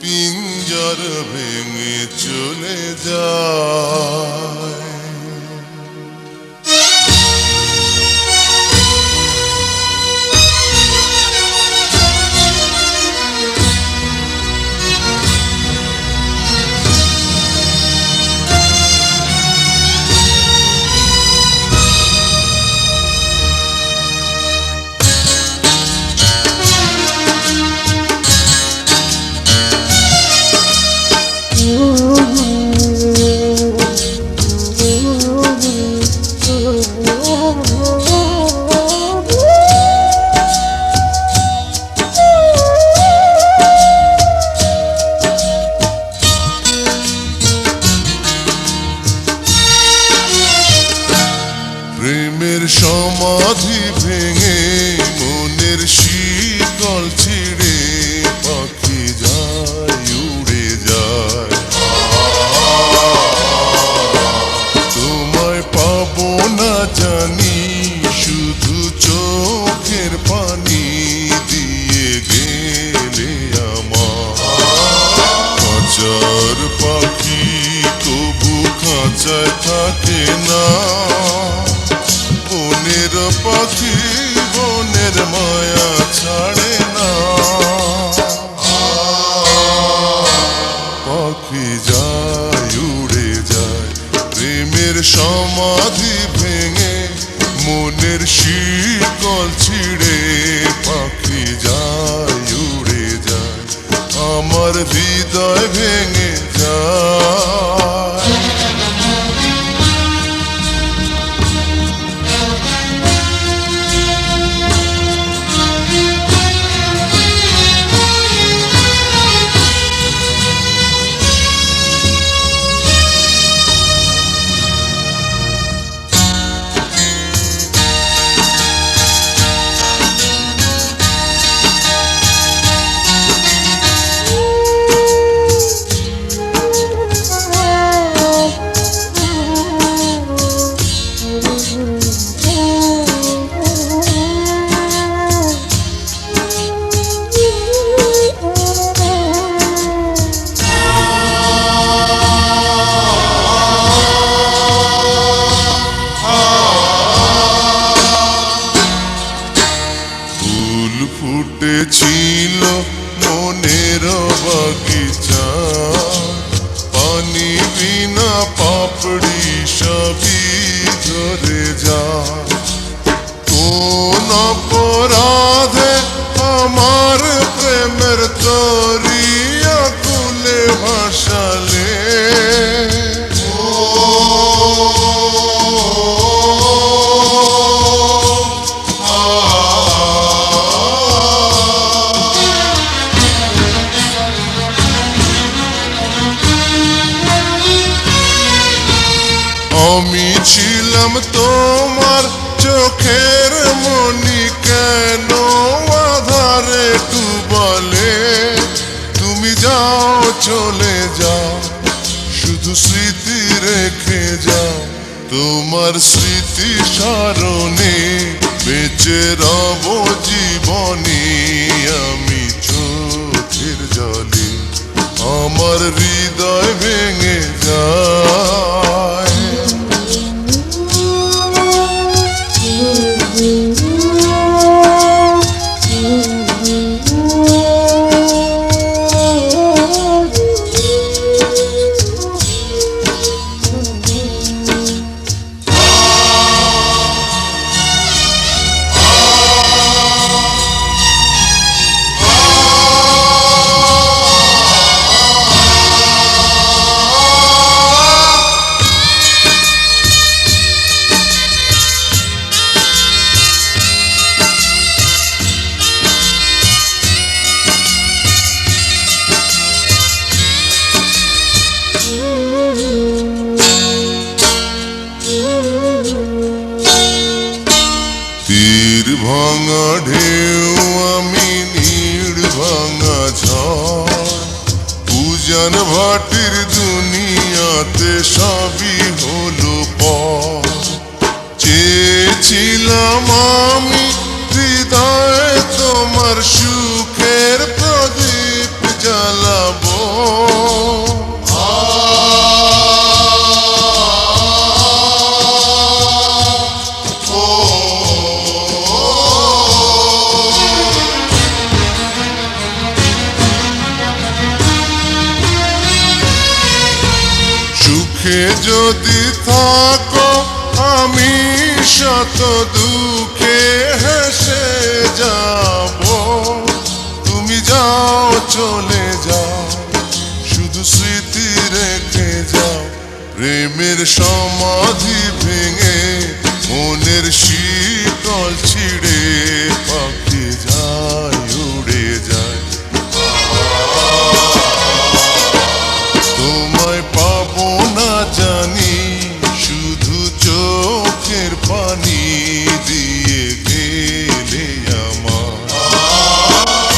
পিঞ্জর ভেঙে চলে যায়। প্রেমের সমাধি ভেঙে মনের শিকল ছিঁড়ে পাখি যায় উড়ে যায়। তোমায় পাবো না জানি শুধু চোখের পানি দিয়ে গেলে আমার। খাঁচার পাখি তবু খাঁচায় থাকে না, বনের পাখি বনের মায়া ছাড়ে না। পাখি যায় উড়ে যায় প্রেমের সমাধি ভেঙে মনের শিকল ছিঁড়ে পাখি যায় উড়ে যায় আমার হৃদয় ভেঙে যায়। ফুটেছিল মনের বাগিচা, পানি বিনা পাপড়ি সবই ঝরে যায়। কোন অপরাধে আমার প্রেমের তরি আকুলে ভাসালে। আমি ছিলাম তোমার চোখের মনি, কেন আধারে ডুবালে। তুমি যাও চলে যাও শুধু স্মৃতি রেখে যাও, তোমার স্মৃতি স্মরণে বেঁচে রব জীবনে। আমি চোখের জলে আমার হৃদয় ভেঙে যায়। ভাঙা ঢেউ আমি নীড় ভাঙা ঝড়, পূজন ভাটির দুনিয়াতে সবই হলো পর। চেয়েছিলাম আমি হৃদয়ে তোমার সুর সুখে যদি থাকো আমি শত দুঃখে হেসে যাব, তুমি যাও চলে যাও শুধু স্মৃতি রেখে যাও। প্রেমের সমাধি ভেঙে মনের শীতল ছিঁড়ে পাখি যায় উড়ে যায়। তোমায় পাবো না জানি শুধু চোখের পানি দিয়ে গেলে আমার।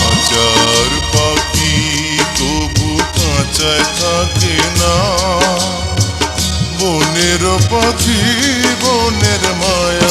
হাজার পাখি তবু কাঁচায় থাকে না, বনের পাখি বনের মায়া